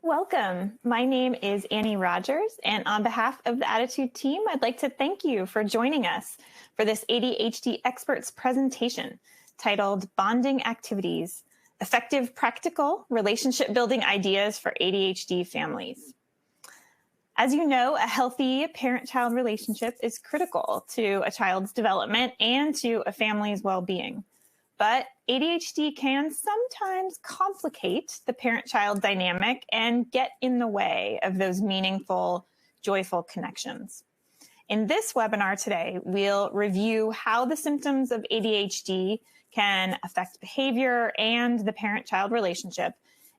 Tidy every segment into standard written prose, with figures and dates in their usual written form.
Welcome. My name is Annie Rogers, and on behalf of the Attitude team, I'd like to thank you for joining us for this ADHD experts presentation titled Bonding Activities, Effective Practical Relationship Building Ideas for ADHD Families. As you know, a healthy parent-child relationship is critical to a child's development and to a family's well-being. But ADHD can sometimes complicate the parent-child dynamic and get in the way of those meaningful, joyful connections. In this webinar today, we'll review how the symptoms of ADHD can affect behavior and the parent-child relationship.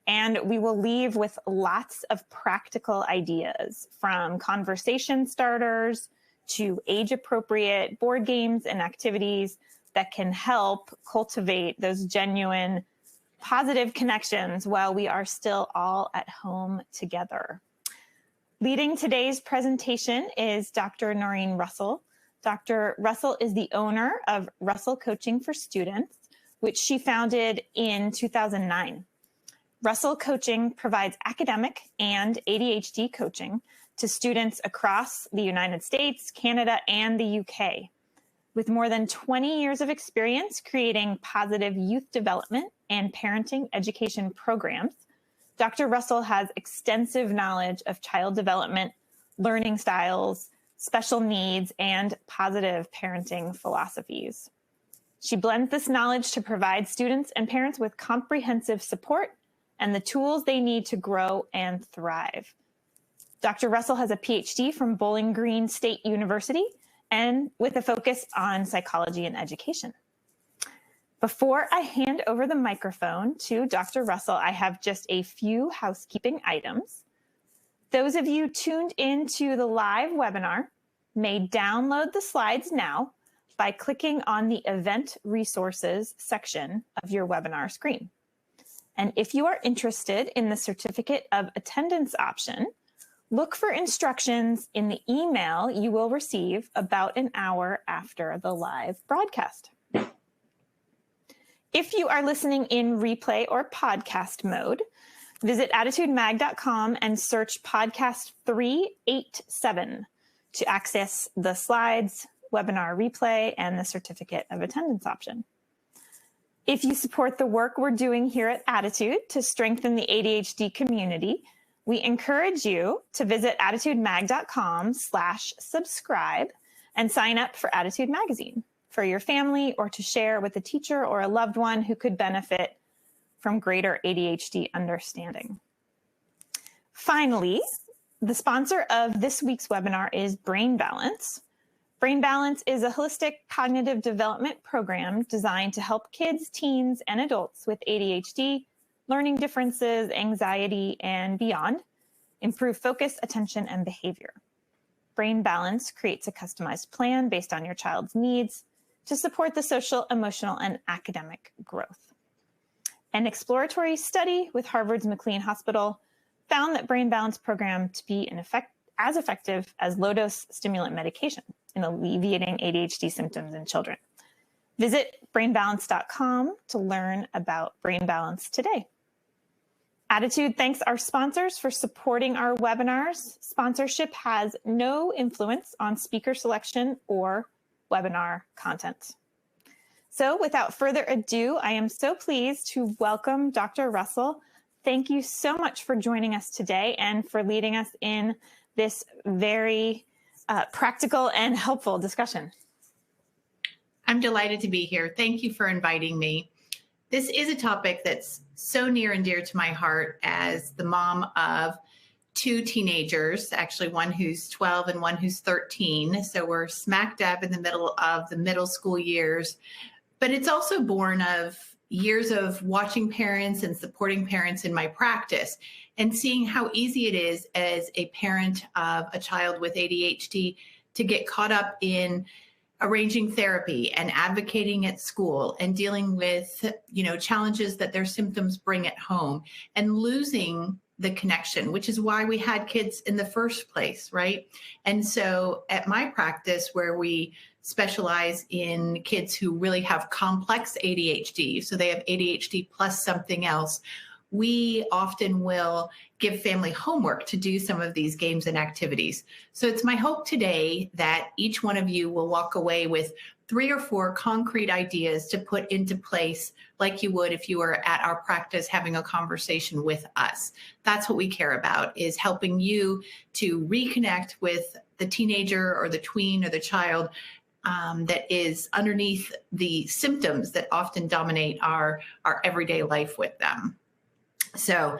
And we will leave with lots of practical ideas, from conversation starters to age-appropriate board games and activities that can help cultivate those genuine positive connections while we are still all at home together. Leading today's presentation is Dr. Norrine Russell. Dr. Russell is the owner of Russell Coaching for Students, which she founded in 2009. Russell Coaching provides academic and ADHD coaching to students across the United States, Canada, and the UK. With more than 20 years of experience creating positive youth development and parenting education programs, Dr. Russell has extensive knowledge of child development, learning styles, special needs, and positive parenting philosophies. She blends this knowledge to provide students and parents with comprehensive support and the tools they need to grow and thrive. Dr. Russell has a Ph.D. from Bowling Green State University, and with a focus on psychology and education. Before I hand over the microphone to Dr. Russell, I have just a few housekeeping items. Those of you tuned into the live webinar may download the slides now by clicking on the Event Resources section of your webinar screen. And if you are interested in the Certificate of Attendance option, look for instructions in the email you will receive about an hour after the live broadcast. If you are listening in replay or podcast mode, visit attitudemag.com and search podcast 387 to access the slides, webinar replay, and the Certificate of Attendance option. If you support the work we're doing here at Attitude to strengthen the ADHD community, we encourage you to visit attitudemag.com/subscribe and sign up for Attitude Magazine for your family or to share with a teacher or a loved one who could benefit from greater ADHD understanding. Finally, the sponsor of this week's webinar is Brain Balance. Brain Balance is a holistic cognitive development program designed to help kids, teens, and adults with ADHD, learning differences, anxiety, and beyond, improve focus, attention, and behavior. Brain Balance creates a customized plan based on your child's needs to support the social, emotional, and academic growth. An exploratory study with Harvard's McLean Hospital found that Brain Balance program to be as effective as low-dose stimulant medication in alleviating ADHD symptoms in children. Visit brainbalance.com to learn about Brain Balance today. Attitude thanks our sponsors for supporting our webinars. Sponsorship has no influence on speaker selection or webinar content. So without further ado, I am so pleased to welcome Dr. Russell. Thank you so much for joining us today and for leading us in this very practical and helpful discussion. I'm delighted to be here. Thank you for inviting me. This is a topic that's so near and dear to my heart as the mom of two teenagers, actually one who's 12 and one who's 13. So we're smack dab in the middle of the middle school years, but it's also born of years of watching parents and supporting parents in my practice and seeing how easy it is as a parent of a child with ADHD to get caught up in arranging therapy and advocating at school and dealing with, challenges that their symptoms bring at home and losing the connection, which is why we had kids in the first place, right? And so at my practice, where we specialize in kids who really have complex ADHD, so they have ADHD plus something else, we often will give family homework to do some of these games and activities. So it's my hope today that each one of you will walk away with 3 or 4 concrete ideas to put into place like you would if you were at our practice having a conversation with us. That's what we care about, is helping you to reconnect with the teenager or the tween or the child that is underneath the symptoms that often dominate our everyday life with them. So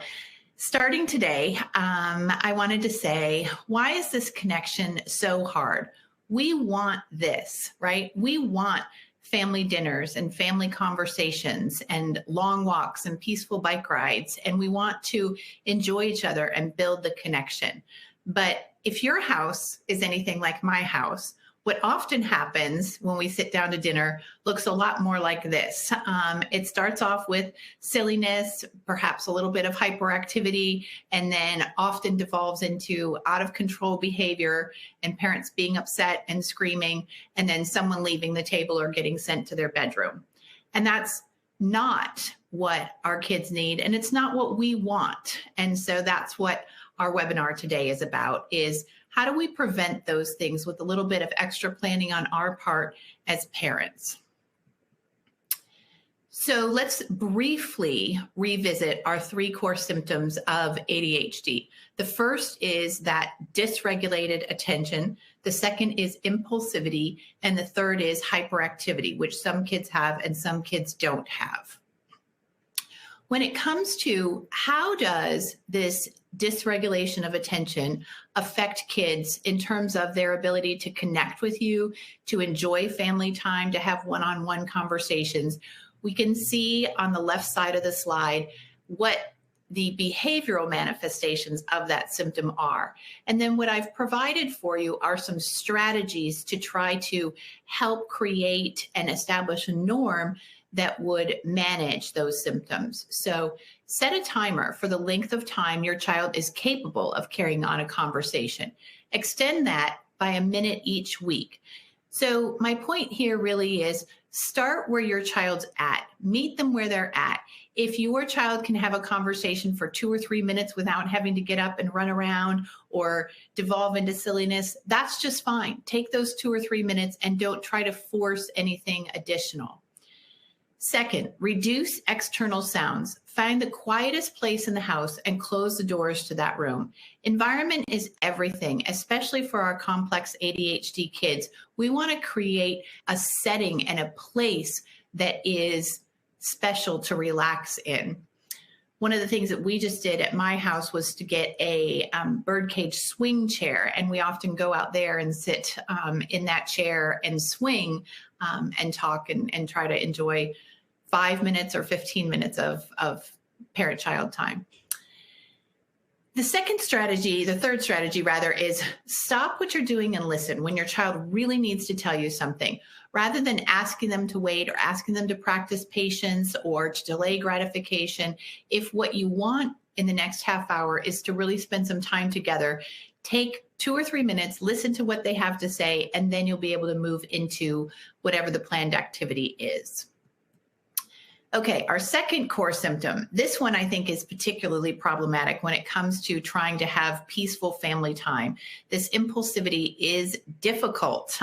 starting today, I wanted to say, why is this connection so hard? We want this, right? We want family dinners and family conversations and long walks and peaceful bike rides. And we want to enjoy each other and build the connection. But if your house is anything like my house, what often happens when we sit down to dinner looks a lot more like this. It starts off with silliness, perhaps a little bit of hyperactivity, and then often devolves into out of control behavior and parents being upset and screaming, and then someone leaving the table or getting sent to their bedroom. And that's not what our kids need, and it's not what we want. And so that's what our webinar today is about, is how do we prevent those things with a little bit of extra planning on our part as parents? So let's briefly revisit our 3 core symptoms of ADHD. The first is that dysregulated attention. The second is impulsivity. And the third is hyperactivity, which some kids have and some kids don't have. When it comes to how does this dysregulation of attention affect kids in terms of their ability to connect with you, to enjoy family time, to have one-on-one conversations, we can see on the left side of the slide what the behavioral manifestations of that symptom are. And then what I've provided for you are some strategies to try to help create and establish a norm that would manage those symptoms. So set a timer for the length of time your child is capable of carrying on a conversation. Extend that by a minute each week. So my point here really is start where your child's at. Meet them where they're at. If your child can have a conversation for 2 or 3 minutes without having to get up and run around or devolve into silliness, that's just fine. Take those 2 or 3 minutes and don't try to force anything additional. Second, reduce external sounds. Find the quietest place in the house and close the doors to that room. Environment is everything, especially for our complex ADHD kids. We want to create a setting and a place that is special to relax in. One of the things that we just did at my house was to get a birdcage swing chair, and we often go out there and sit in that chair and swing and talk and try to enjoy 5 minutes or 15 minutes of parent-child time. The third strategy rather, is stop what you're doing and listen when your child really needs to tell you something. Rather than asking them to wait or asking them to practice patience or to delay gratification, if what you want in the next half hour is to really spend some time together, take 2 or 3 minutes, listen to what they have to say, and then you'll be able to move into whatever the planned activity is. Okay, our second core symptom. This one I think is particularly problematic when it comes to trying to have peaceful family time. This impulsivity is difficult.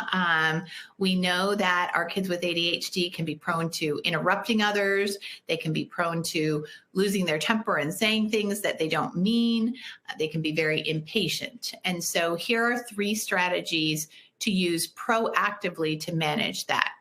We know that our kids with ADHD can be prone to interrupting others. They can be prone to losing their temper and saying things that they don't mean. They can be very impatient. And so here are 3 strategies to use proactively to manage that.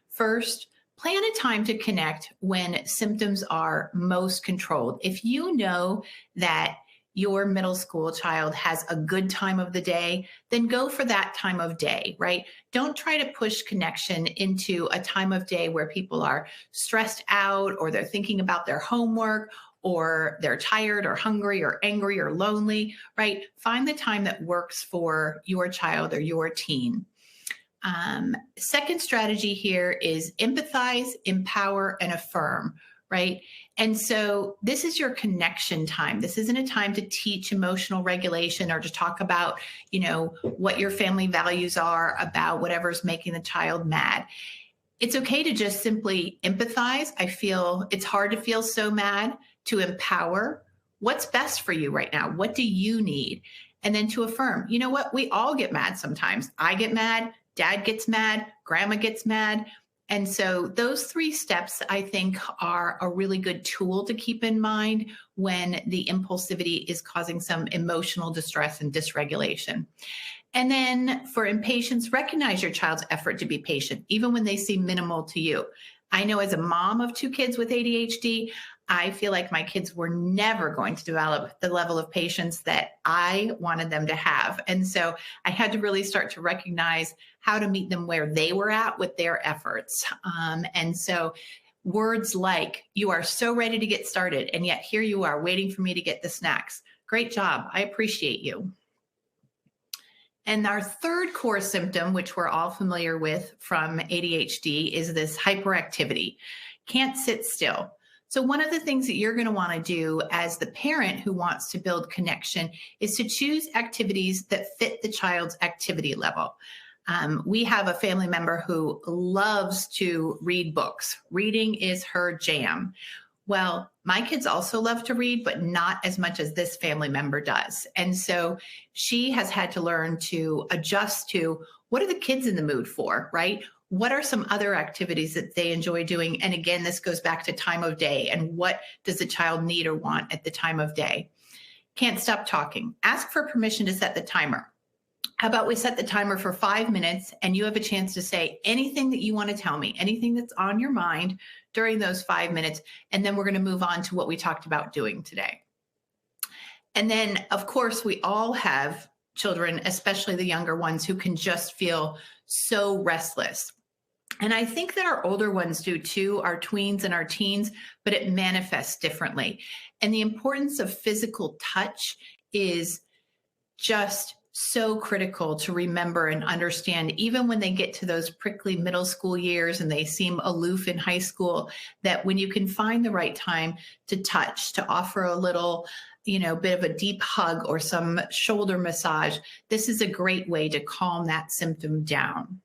First, plan a time to connect when symptoms are most controlled. If you know that your middle school child has a good time of the day, then go for that time of day, right? Don't try to push connection into a time of day where people are stressed out or they're thinking about their homework or they're tired or hungry or angry or lonely, right? Find the time that works for your child or your teen. Second strategy here is empathize, empower, and affirm, right? And so this is your connection time. This isn't a time to teach emotional regulation or to talk about, what your family values are about whatever's making the child mad. It's okay to just simply empathize. I feel it's hard to feel so mad. to empower, what's best for you right now? What do you need? And then to affirm, you know what? We all get mad sometimes. I get mad, dad gets mad, grandma gets mad. And so those 3 steps, I think, are a really good tool to keep in mind when the impulsivity is causing some emotional distress and dysregulation. And then for impatience, recognize your child's effort to be patient, even when they seem minimal to you. I know as a mom of 2 kids with ADHD, I feel like my kids were never going to develop the level of patience that I wanted them to have. And so I had to really start to recognize how to meet them where they were at with their efforts. And so words like, you are so ready to get started, and yet here you are waiting for me to get the snacks. Great job. I appreciate you. And our 3rd core symptom, which we're all familiar with from ADHD, is this hyperactivity. Can't sit still. So one of the things that you're going to want to do as the parent who wants to build connection is to choose activities that fit the child's activity level. We have a family member who loves to read books. Reading is her jam. Well, my kids also love to read, but not as much as this family member does. And so she has had to learn to adjust to, what are the kids in the mood for, right? What are some other activities that they enjoy doing? And again, this goes back to time of day and what does the child need or want at the time of day? Can't stop talking. Ask for permission to set the timer. How about we set the timer for 5 minutes and you have a chance to say anything that you want to tell me, anything that's on your mind during those 5 minutes. And then we're going to move on to what we talked about doing today. And then, of course, we all have children, especially the younger ones, who can just feel so restless. And I think that our older ones do too, our tweens and our teens, but it manifests differently. And the importance of physical touch is just so critical to remember and understand, even when they get to those prickly middle school years and they seem aloof in high school, that when you can find the right time to touch, to offer a little, bit of a deep hug or some shoulder massage, this is a great way to calm that symptom down.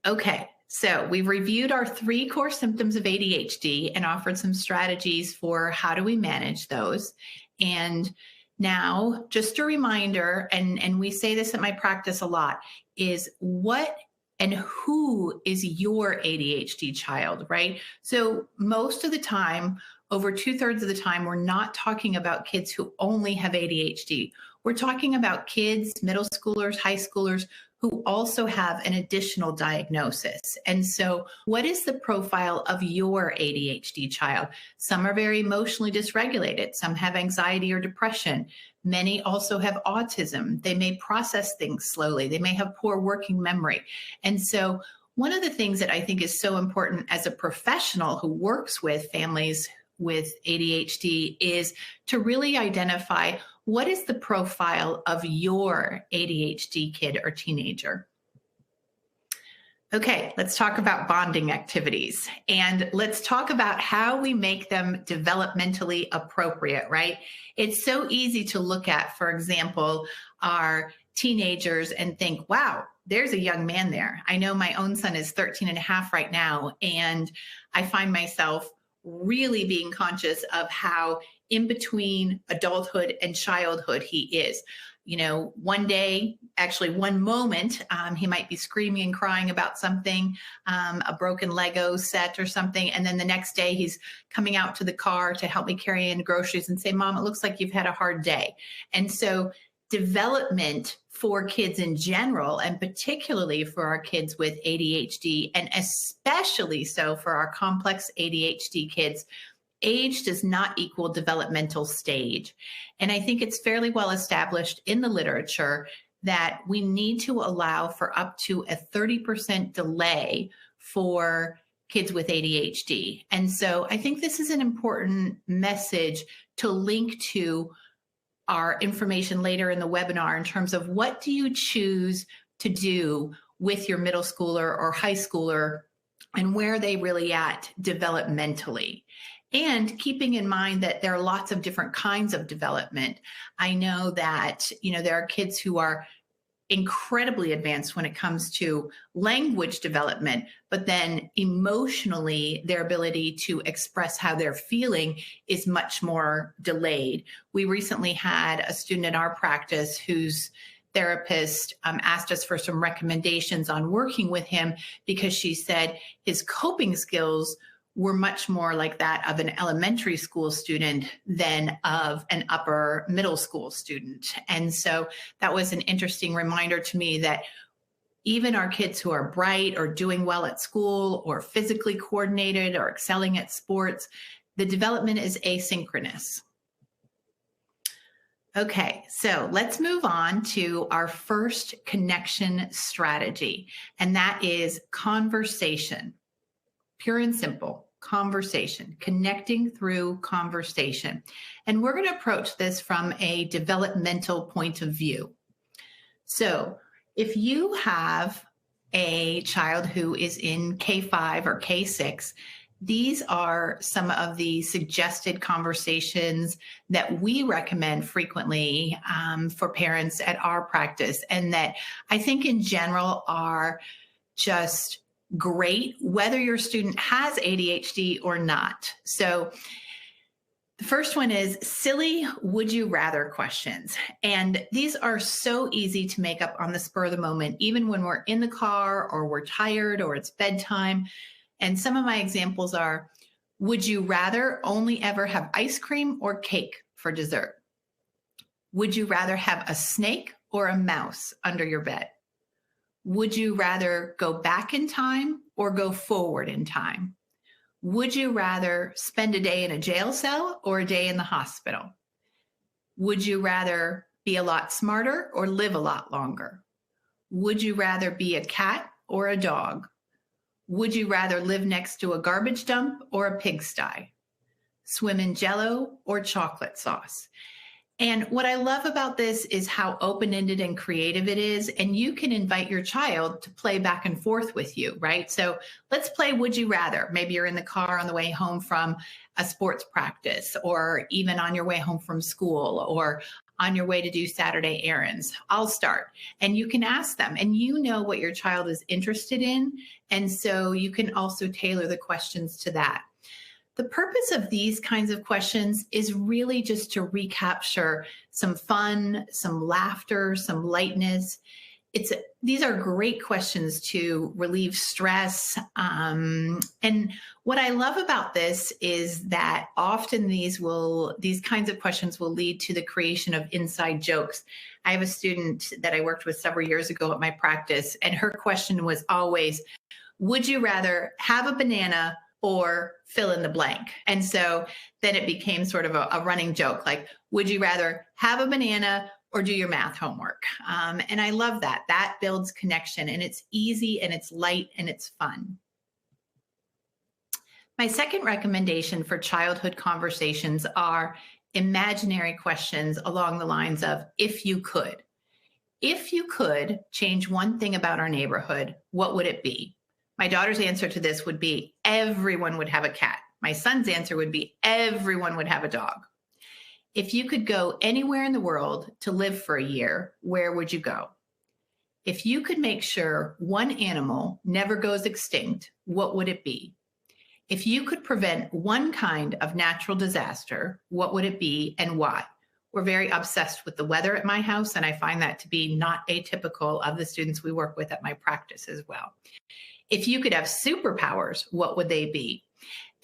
Okay, so we've reviewed our 3 core symptoms of ADHD and offered some strategies for how do we manage those. And now, just a reminder, and we say this at my practice a lot, is what and who is your ADHD child, right? So most of the time, over 2/3 of the time, we're not talking about kids who only have ADHD. We're talking about kids, middle schoolers, high schoolers, who also have an additional diagnosis. And so what is the profile of your ADHD child? Some are very emotionally dysregulated. Some have anxiety or depression. Many also have autism. They may process things slowly. They may have poor working memory. And so one of the things that I think is so important as a professional who works with families with ADHD is to really identify what is the profile of your ADHD kid or teenager. Okay, let's talk about bonding activities, and let's talk about how we make them developmentally appropriate, right? It's so easy to look at, for example, our teenagers and think, wow, there's a young man there. I know my own son is 13 and a half right now, and I find myself really being conscious of how in between adulthood and childhood he is. One day, actually one moment, he might be screaming and crying about something, a broken Lego set or something. And then the next day he's coming out to the car to help me carry in groceries and say, Mom, it looks like you've had a hard day. And so development for kids in general, and particularly for our kids with ADHD, and especially so for our complex ADHD kids, age does not equal developmental stage. And I think it's fairly well established in the literature that we need to allow for up to a 30% delay for kids with ADHD. And so I think this is an important message to link to our information later in the webinar in terms of what do you choose to do with your middle schooler or high schooler and where are they really at developmentally. And keeping in mind that there are lots of different kinds of development. I know that, there are kids who are incredibly advanced when it comes to language development, but then emotionally, their ability to express how they're feeling is much more delayed. We recently had a student in our practice whose therapist asked us for some recommendations on working with him because she said his coping skills were much more like that of an elementary school student than of an upper middle school student. And so that was an interesting reminder to me that even our kids who are bright or doing well at school or physically coordinated or excelling at sports, the development is asynchronous. Okay, so let's move on to our first connection strategy, and that is conversation. Pure and simple. Conversation, connecting through conversation. And we're going to approach this from a developmental point of view. So if you have a child who is in K5 or K6, these are some of the suggested conversations that we recommend frequently for parents at our practice, and that I think in general are just great, whether your student has ADHD or not. So the first one is silly would you rather questions. And these are so easy to make up on the spur of the moment, even when we're in the car or we're tired or it's bedtime. And some of my examples are, would you rather only ever have ice cream or cake for dessert? Would you rather have a snake or a mouse under your bed? Would you rather go back in time or go forward in time? Would you rather spend a day in a jail cell or a day in the hospital? Would you rather be a lot smarter or live a lot longer? Would you rather be a cat or a dog? Would you rather live next to a garbage dump or a pigsty? Swim in Jell-O or chocolate sauce? And what I love about this is how open-ended and creative it is. And you can invite your child to play back and forth with you, right? So let's play Would You Rather. Maybe you're in the car on the way home from a sports practice, or even on your way home from school, or on your way to do Saturday errands. I'll start. And you can ask them, and you know what your child is interested in. And so you can also tailor the questions to that. The purpose of these kinds of questions is really just to recapture some fun, some laughter, some lightness. These are great questions to relieve stress. And what I love about this is that often these kinds of questions will lead to the creation of inside jokes. I have a student that I worked with several years ago at my practice, and her question was always, would you rather have a banana or fill in the blank? And so then it became sort of a running joke, like, would you rather have a banana or do your math homework? And I love that. That builds connection, and it's easy and it's light and it's fun. My second recommendation for childhood conversations are imaginary questions along the lines of, if you could. If you could change one thing about our neighborhood, what would it be? My daughter's answer to this would be, everyone would have a cat. My son's answer would be, everyone would have a dog. If you could go anywhere in the world to live for a year, where would you go? If you could make sure one animal never goes extinct, what would it be? If you could prevent one kind of natural disaster, what would it be and why? We're very obsessed with the weather at my house, and I find that to be not atypical of the students we work with at my practice as well. If you could have superpowers, what would they be?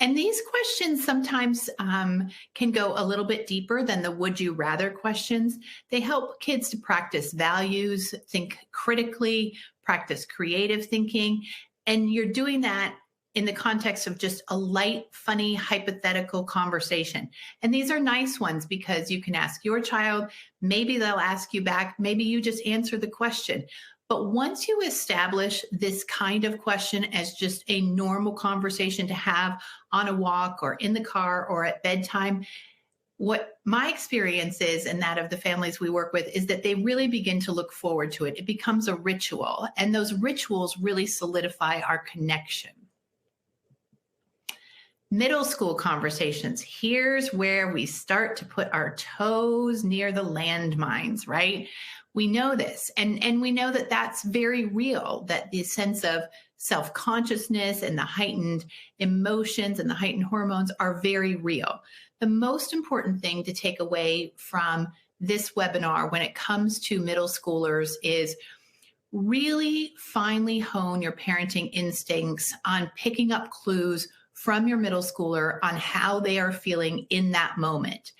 And these questions sometimes can go a little bit deeper than the would you rather questions. They help kids to practice values, think critically, practice creative thinking. And you're doing that in the context of just a light, funny, hypothetical conversation. And these are nice ones because you can ask your child, maybe they'll ask you back, maybe you just answer the question. But once you establish this kind of question as just a normal conversation to have on a walk or in the car or at bedtime, what my experience is, and that of the families we work with, is that they really begin to look forward to it. It becomes a ritual, and those rituals really solidify our connection. Middle school conversations. Here's where we start to put our toes near the landmines, right? We know this, and we know that that's very real, that the sense of self-consciousness and the heightened emotions and the heightened hormones are very real. The most important thing to take away from this webinar when it comes to middle schoolers is really finely hone your parenting instincts on picking up clues from your middle schooler on how they are feeling in that moment.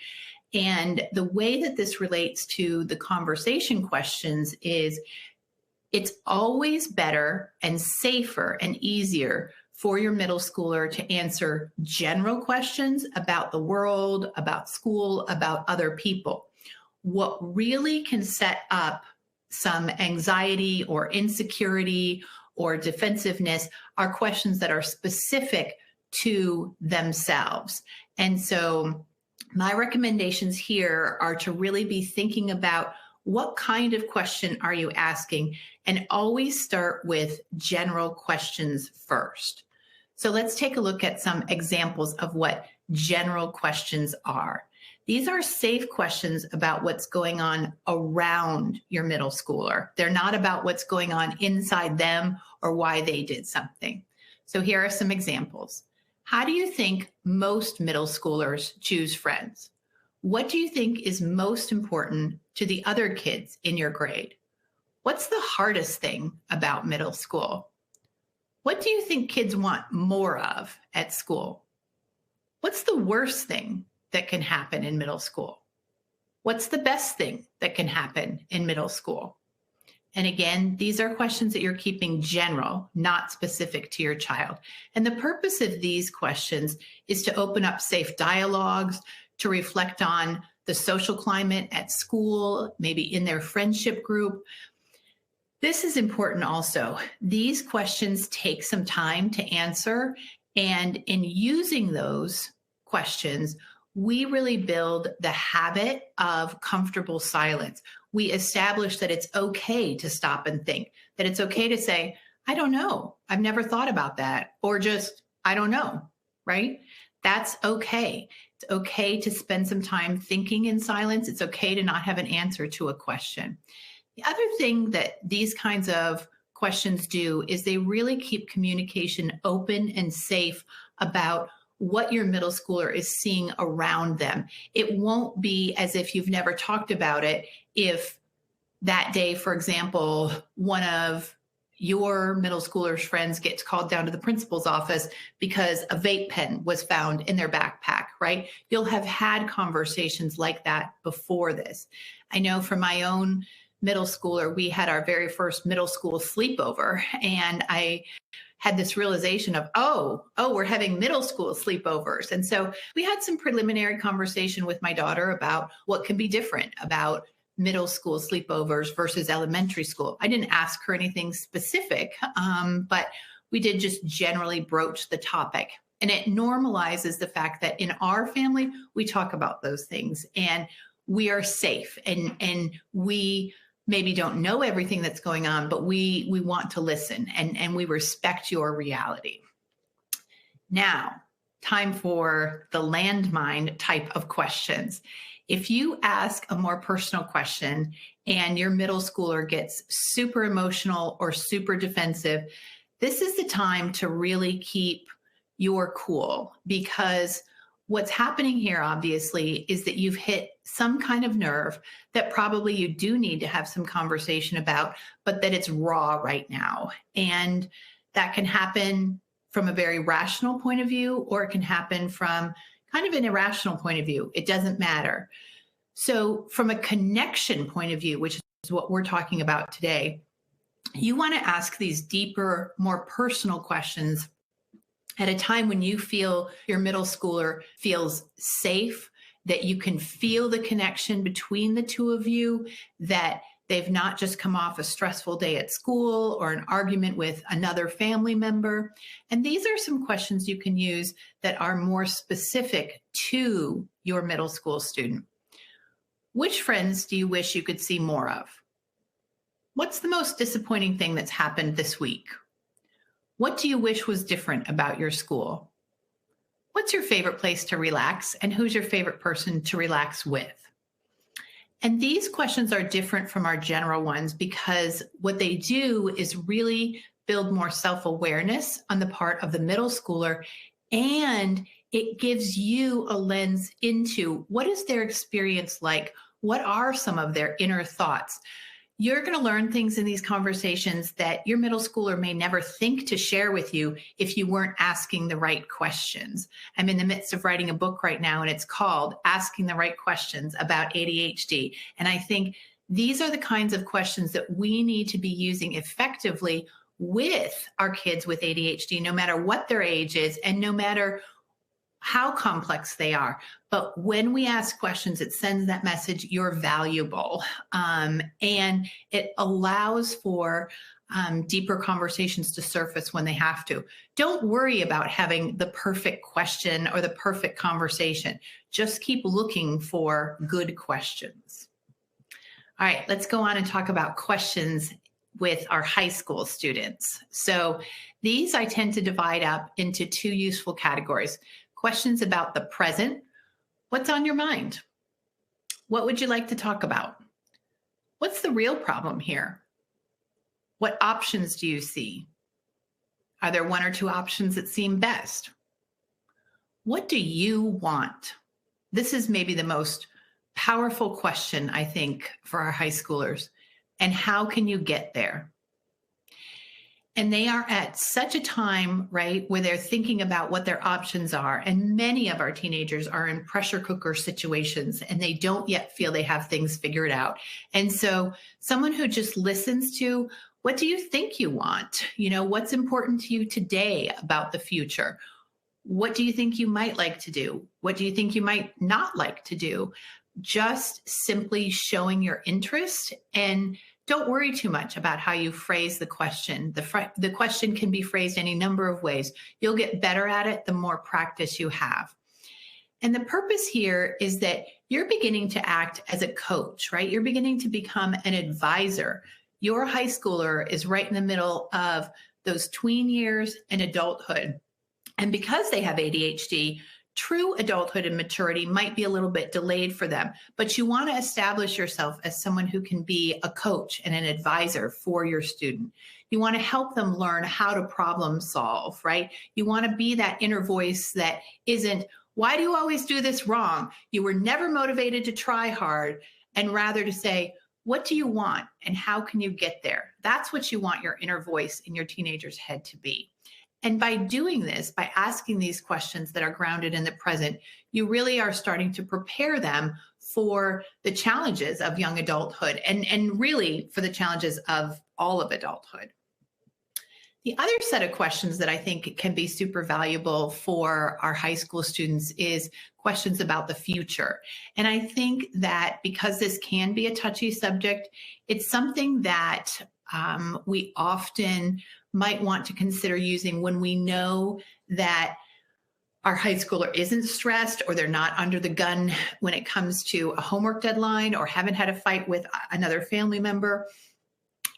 And the way that this relates to the conversation questions is it's always better and safer and easier for your middle schooler to answer general questions about the world, about school, about other people. What really can set up some anxiety or insecurity or defensiveness are questions that are specific to themselves. And so my recommendations here are to really be thinking about what kind of question are you asking, and always start with general questions first. So let's take a look at some examples of what general questions are. These are safe questions about what's going on around your middle schooler. They're not about what's going on inside them or why they did something. So here are some examples. How do you think most middle schoolers choose friends? What do you think is most important to the other kids in your grade? What's the hardest thing about middle school? What do you think kids want more of at school? What's the worst thing that can happen in middle school? What's the best thing that can happen in middle school? And again, these are questions that you're keeping general, not specific to your child. And the purpose of these questions is to open up safe dialogues, to reflect on the social climate at school, maybe in their friendship group. This is important also. These questions take some time to answer. And in using those questions, we really build the habit of comfortable silence. We establish that it's okay to stop and think, that it's okay to say, I don't know, I've never thought about that, or just, I don't know, right? That's okay. It's okay to spend some time thinking in silence. It's okay to not have an answer to a question. The other thing that these kinds of questions do is they really keep communication open and safe about what your middle schooler is seeing around them. It won't be as if you've never talked about it if that day, for example, one of your middle schooler's friends gets called down to the principal's office because a vape pen was found in their backpack, right? You'll have had conversations like that before this. I know from my own middle schooler, we had our very first middle school sleepover, and I had this realization of, oh, we're having middle school sleepovers. And so we had some preliminary conversation with my daughter about what can be different about middle school sleepovers versus elementary school. I didn't ask her anything specific, but we did just generally broach the topic. And it normalizes the fact that in our family, we talk about those things and we are safe, and we maybe don't know everything that's going on, but we want to listen, and we respect your reality. Now, time for the landmine type of questions. If you ask a more personal question and your middle schooler gets super emotional or super defensive, this is the time to really keep your cool, because what's happening here, obviously, is that you've hit some kind of nerve that probably you do need to have some conversation about, but that it's raw right now. And that can happen from a very rational point of view, or it can happen from kind of an irrational point of view. It doesn't matter. So from a connection point of view, which is what we're talking about today, you want to ask these deeper, more personal questions at a time when you feel your middle schooler feels safe, that you can feel the connection between the two of you, that they've not just come off a stressful day at school or an argument with another family member. And these are some questions you can use that are more specific to your middle school student. Which friends do you wish you could see more of? What's the most disappointing thing that's happened this week? What do you wish was different about your school? What's your favorite place to relax, and who's your favorite person to relax with? And these questions are different from our general ones because what they do is really build more self-awareness on the part of the middle schooler, and it gives you a lens into what is their experience like? What are some of their inner thoughts? You're going to learn things in these conversations that your middle schooler may never think to share with you if you weren't asking the right questions. I'm in the midst of writing a book right now, and it's called Asking the Right Questions About ADHD. And I think these are the kinds of questions that we need to be using effectively with our kids with ADHD, no matter what their age is and no matter how complex they are. But when we ask questions, it sends that message, you're valuable. And it allows for deeper conversations to surface when they have to. Don't worry about having the perfect question or the perfect conversation. Just keep looking for good questions. All right, let's go on and talk about questions with our high school students. So these I tend to divide up into two useful categories. Questions about the present. What's on your mind? What would you like to talk about? What's the real problem here? What options do you see? Are there one or two options that seem best? What do you want? This is maybe the most powerful question, I think, for our high schoolers. And how can you get there? And they are at such a time, right, where they're thinking about what their options are. And many of our teenagers are in pressure cooker situations and they don't yet feel they have things figured out. And so someone who just listens to, what do you think you want? You know, what's important to you today about the future? What do you think you might like to do? What do you think you might not like to do? Just simply showing your interest, and don't worry too much about how you phrase the question. The question can be phrased any number of ways. You'll get better at it the more practice you have. And the purpose here is that you're beginning to act as a coach, right? You're beginning to become an advisor. Your high schooler is right in the middle of those tween years and adulthood. And because they have ADHD, true adulthood and maturity might be a little bit delayed for them, but you want to establish yourself as someone who can be a coach and an advisor for your student. You want to help them learn how to problem solve, right? You want to be that inner voice that isn't, why do you always do this wrong? You were never motivated to try hard, and rather to say, what do you want and how can you get there? That's what you want your inner voice in your teenager's head to be. And by doing this, by asking these questions that are grounded in the present, you really are starting to prepare them for the challenges of young adulthood and really for the challenges of all of adulthood. The other set of questions that I think can be super valuable for our high school students is questions about the future. And I think that because this can be a touchy subject, it's something that we often might want to consider using when we know that our high schooler isn't stressed or they're not under the gun when it comes to a homework deadline or haven't had a fight with another family member.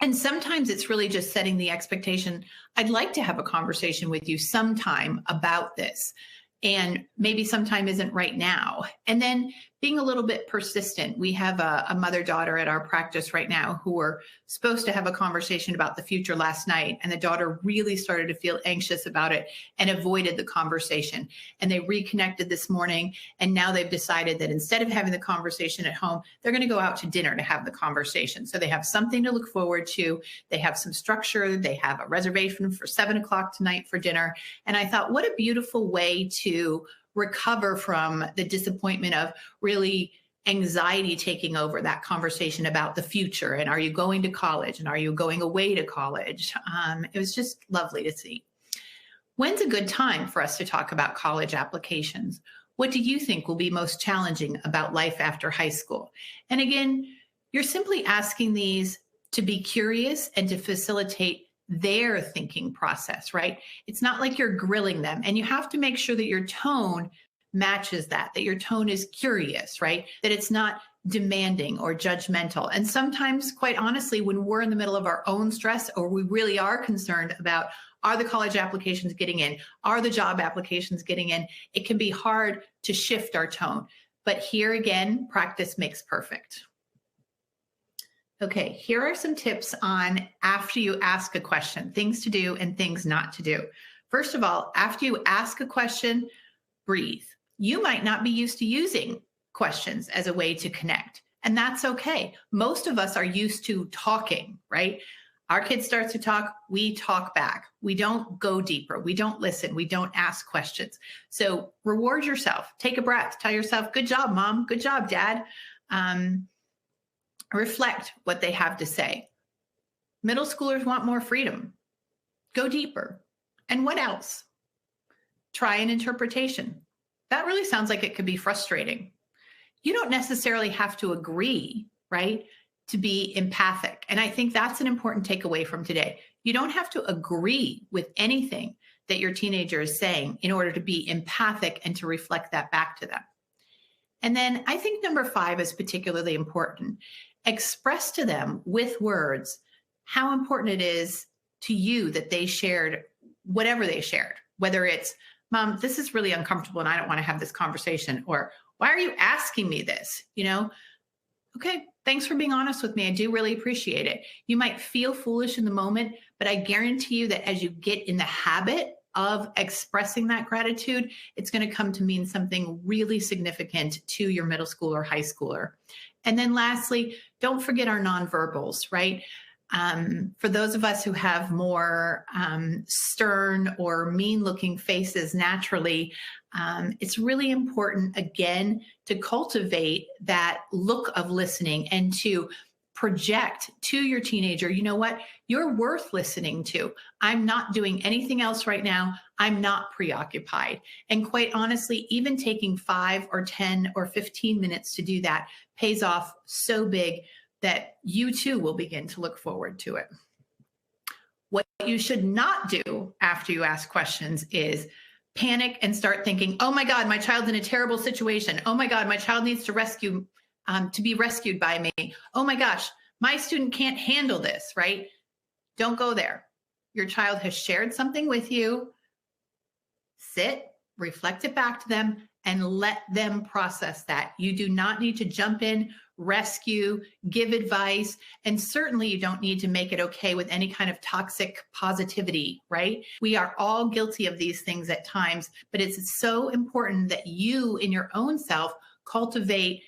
And sometimes it's really just setting the expectation, I'd like to have a conversation with you sometime about this. And maybe sometime isn't right now. And then being a little bit persistent. We have a mother-daughter at our practice right now who were supposed to have a conversation about the future last night. And the daughter really started to feel anxious about it and avoided the conversation. And they reconnected this morning. And now they've decided that instead of having the conversation at home, they're going to go out to dinner to have the conversation. So they have something to look forward to. They have some structure. They have a reservation for 7 o'clock tonight for dinner. And I thought, what a beautiful way to recover from the disappointment of really anxiety taking over that conversation about the future. And are you going to college? And are you going away to college? It was just lovely to see. When's a good time for us to talk about college applications? What do you think will be most challenging about life after high school? And again, you're simply asking these to be curious and to facilitate their thinking process, right? It's not like you're grilling them, and you have to make sure that your tone matches that your tone is curious, right? That it's not demanding or judgmental. And sometimes, quite honestly, when we're in the middle of our own stress or we really are concerned about, are the college applications getting in? Are the job applications getting in? It can be hard to shift our tone. But here again, practice makes perfect. Okay, here are some tips on after you ask a question, things to do and things not to do. First of all, after you ask a question, breathe. You might not be used to using questions as a way to connect, and that's okay. Most of us are used to talking, right? Our kid starts to talk, we talk back. We don't go deeper. We don't listen. We don't ask questions. So reward yourself. Take a breath. Tell yourself, good job, mom. Good job, dad. Reflect what they have to say. Middle schoolers want more freedom. Go deeper. And what else? Try an interpretation. That really sounds like it could be frustrating. You don't necessarily have to agree, right, to be empathic. And I think that's an important takeaway from today. You don't have to agree with anything that your teenager is saying in order to be empathic and to reflect that back to them. And then I think number 5 is particularly important. Express to them with words how important it is to you that they shared whatever they shared, whether it's, Mom, this is really uncomfortable and I don't want to have this conversation, or why are you asking me this? Okay, thanks for being honest with me. I do really appreciate it. You might feel foolish in the moment, but I guarantee you that as you get in the habit of expressing that gratitude, it's going to come to mean something really significant to your middle schooler or high schooler. And then lastly, don't forget our nonverbals, right? For those of us who have more stern or mean-looking faces naturally, it's really important, again, to cultivate that look of listening and to project to your teenager, you know what? You're worth listening to. I'm not doing anything else right now. I'm not preoccupied. And quite honestly, even taking 5 or 10 or 15 minutes to do that pays off so big that you too will begin to look forward to it. What you should not do after you ask questions is panic and start thinking, oh my God, my child's in a terrible situation. Oh my God, my child needs to be rescued by me. Oh my gosh, my student can't handle this, right? Don't go there. Your child has shared something with you. Sit, reflect it back to them, and let them process that. You do not need to jump in, rescue, give advice, and certainly you don't need to make it okay with any kind of toxic positivity, right? We are all guilty of these things at times, but it's so important that you in your own self cultivate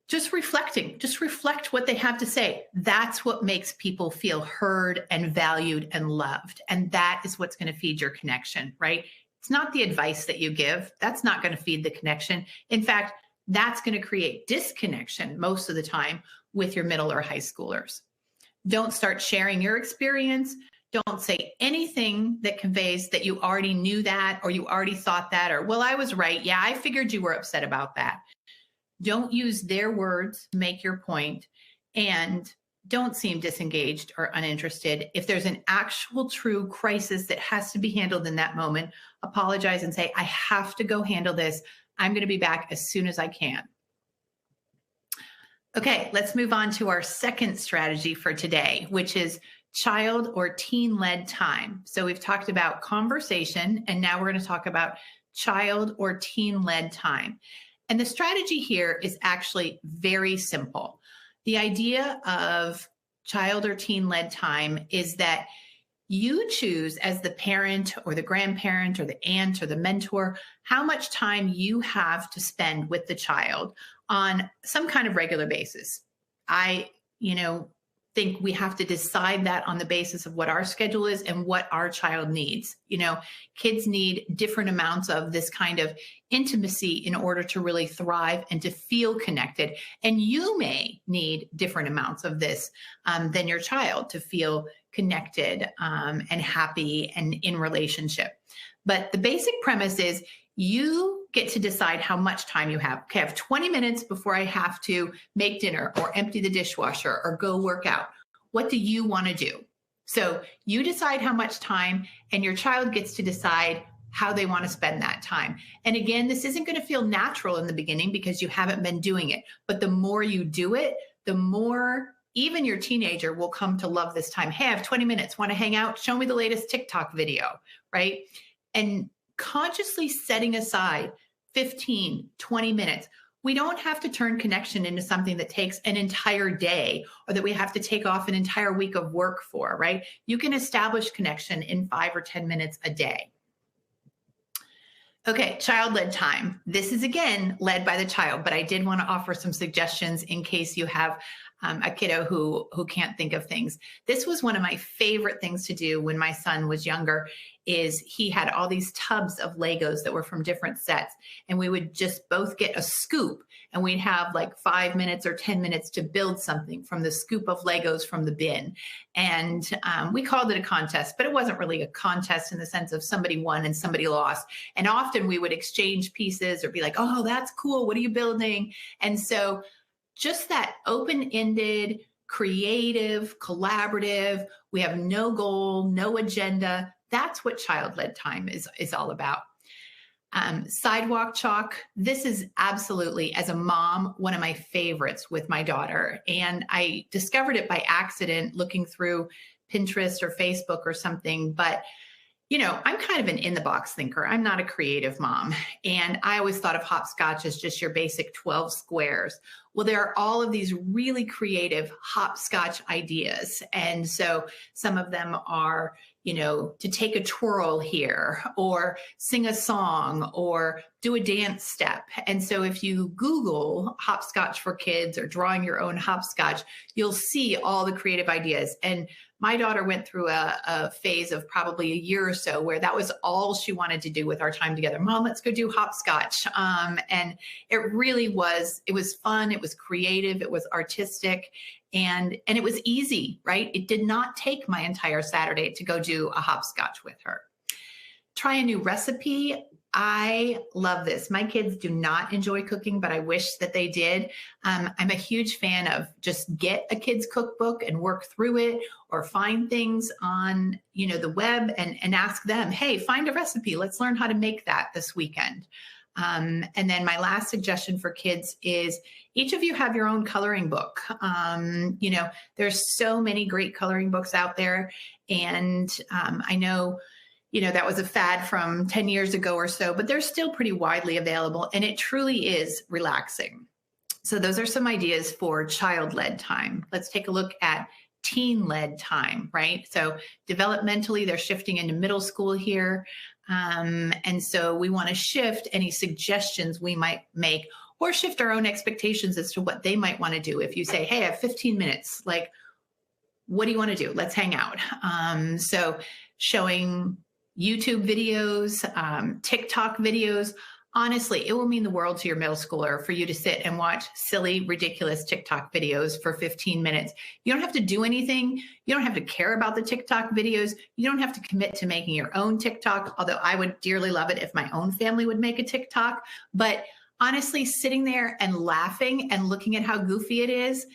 just reflect what they have to say. That's what makes people feel heard and valued and loved. And that is what's going to feed your connection, right? It's not the advice that you give. That's not going to feed the connection. In fact, that's going to create disconnection most of the time with your middle or high schoolers. Don't start sharing your experience. Don't say anything that conveys that you already knew that, or you already thought that, or, well, I was right. Yeah, I figured you were upset about that. Don't use their words to make your point, and don't seem disengaged or uninterested. If there's an actual true crisis that has to be handled in that moment, apologize and say, I have to go handle this. I'm going to be back as soon as I can. Okay, let's move on to our second strategy for today, which is child or teen-led time. So we've talked about conversation, and now we're going to talk about child or teen-led time. And the strategy here is actually very simple. The idea of child or teen-led time is that you choose, as the parent or the grandparent or the aunt or the mentor, how much time you have to spend with the child on some kind of regular basis. I think we have to decide that on the basis of what our schedule is and what our child needs. Kids need different amounts of this kind of intimacy in order to really thrive and to feel connected. And you may need different amounts of this than your child to feel connected and happy and in relationship. But the basic premise is you get to decide how much time you have. Okay, I have 20 minutes before I have to make dinner or empty the dishwasher or go work out. What do you want to do? So you decide how much time, and your child gets to decide how they want to spend that time. And again, this isn't going to feel natural in the beginning because you haven't been doing it. But the more you do it, the more even your teenager will come to love this time. Hey, I have 20 minutes. Want to hang out? Show me the latest TikTok video, right? And consciously setting aside 15, 20 minutes We don't have to turn connection into something that takes an entire day or that we have to take off an entire week of work for, right? You can establish connection in 5 or 10 minutes a day. Okay, child-led time. This is again led by the child, but I did want to offer some suggestions in case you have a kiddo who can't think of things. This was one of my favorite things to do when my son was younger. Is he had all these tubs of Legos that were from different sets, and we would just both get a scoop, and we'd have like 5 minutes or 10 minutes to build something from the scoop of Legos from the bin. And we called it a contest, but it wasn't really a contest in the sense of somebody won and somebody lost. And often we would exchange pieces or be like, oh, that's cool. What are you building? And so just that open-ended, creative, collaborative, we have no goal, no agenda. That's what child-led time is all about. Sidewalk chalk. This is absolutely, as a mom, one of my favorites with my daughter. And I discovered it by accident looking through Pinterest or Facebook or something. But, you know, I'm kind of an in-the-box thinker. I'm not a creative mom. And I always thought of hopscotch as just your basic 12 squares. Well, there are all of these really creative hopscotch ideas. And so some of them are, you know, to take a twirl here or sing a song or do a dance step. And so if you Google hopscotch for kids or drawing your own hopscotch, you'll see all the creative ideas. And my daughter went through a phase of probably a year or so where that was all she wanted to do with our time together. Mom, let's go do hopscotch. And it really was, it was fun. It was creative. It was artistic. And it was easy, right? It did not take my entire Saturday to go do a hopscotch with her. Try a new recipe. I love this. My kids do not enjoy cooking, but I wish that they did. I'm a huge fan of just get a kid's cookbook and work through it, or find things on, you know, the web and ask them, hey, find a recipe. Let's learn how to make that this weekend. And then my last suggestion for kids is each of you have your own coloring book. You know, there's so many great coloring books out there. And I know, you know, that was a fad from 10 years ago or so, but they're still pretty widely available, and it truly is relaxing. So those are some ideas for child-led time. Let's take a look at teen-led time, right? So developmentally, they're shifting into middle school here. And so we want to shift any suggestions we might make, or shift our own expectations as to what they might want to do. If you say, hey, I have 15 minutes, like, what do you want to do? Let's hang out. So showing YouTube videos, TikTok videos, honestly, it will mean the world to your middle schooler for you to sit and watch silly, ridiculous TikTok videos for 15 minutes. You don't have to do anything. You don't have to care about the TikTok videos. You don't have to commit to making your own TikTok, although I would dearly love it if my own family would make a TikTok. But honestly, sitting there and laughing and looking at how goofy it is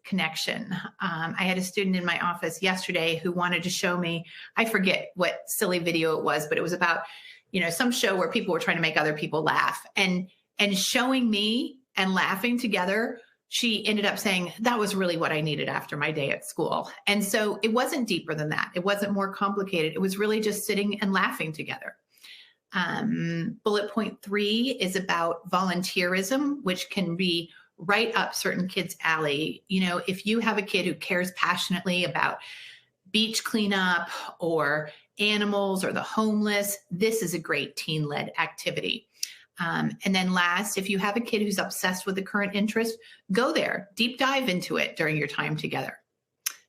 connection. I had a student in my office yesterday who wanted to show me, I forget what silly video it was, but it was about, you know, some show where people were trying to make other people laugh, and showing me and laughing together. She ended up saying, that was really what I needed after my day at school. And so it wasn't deeper than that. It wasn't more complicated. It was really just sitting and laughing together. Bullet point 3 is about volunteerism, which can be right up certain kids' alley. You know, if you have a kid who cares passionately about beach cleanup or animals or the homeless, this is a great teen-led activity. And then last, if you have a kid who's obsessed with the current interest, go there, deep dive into it during your time together.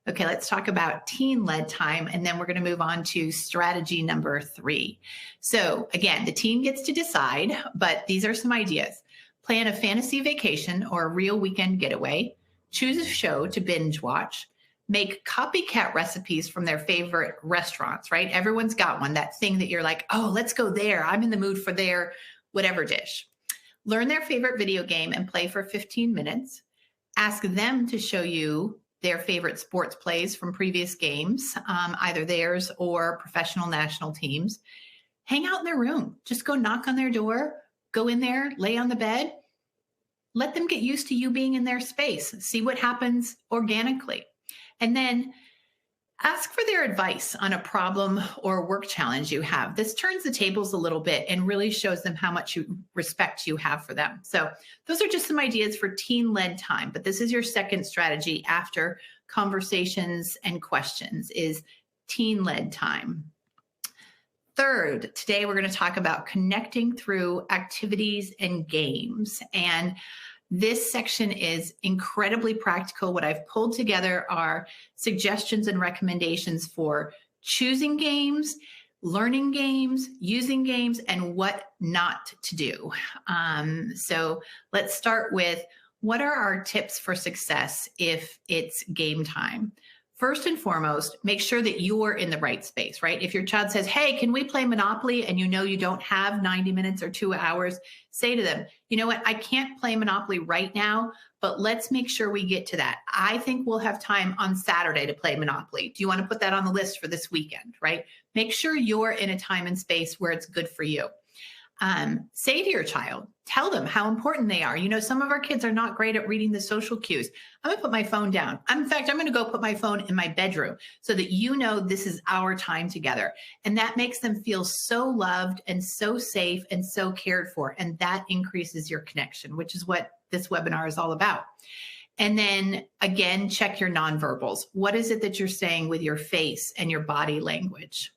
Okay, let's talk about teen-led time, and then we're going to move on to strategy number 3. So again, the teen gets to decide, but these are some ideas. Plan a fantasy vacation or a real weekend getaway. Choose a show to binge watch. Make copycat recipes from their favorite restaurants, right? Everyone's got one, that thing that you're like, oh, let's go there. I'm in the mood for their whatever dish. Learn their favorite video game and play for 15 minutes. Ask them to show you their favorite sports plays from previous games, either theirs or professional national teams. Hang out in their room. Just go knock on their door. Go in there, lay on the bed, let them get used to you being in their space. See what happens organically. And then Ask for their advice on a problem or work challenge you have. This turns the tables a little bit and really shows them how much respect you have for them. So those are just some ideas for teen-led time, but this is your second strategy after conversations and questions is teen-led time. Third, today we're going to talk about connecting through activities and games. And this section is incredibly practical. What I've pulled together are suggestions and recommendations for choosing games, learning games, using games, and what not to do. So let's start with what are our tips for success if it's game time? First and foremost, make sure that you're in the right space, right? If your child says, hey, can we play Monopoly? And you know you don't have 90 minutes or 2 hours, say to them, you know what, I can't play Monopoly right now, but let's make sure we get to that. I think we'll have time on Saturday to play Monopoly. Do you want to put that on the list for this weekend, right? Make sure you're in a time and space where it's good for you. Say to your child, tell them how important they are. You know, some of our kids are not great at reading the social cues. I'm going to put my phone down. In fact, I'm going to go put my phone in my bedroom so that you know this is our time together. And that makes them feel so loved and so safe and so cared for. And that increases your connection, which is what this webinar is all about. And then again, check your nonverbals. What is it that you're saying with your face and your body language?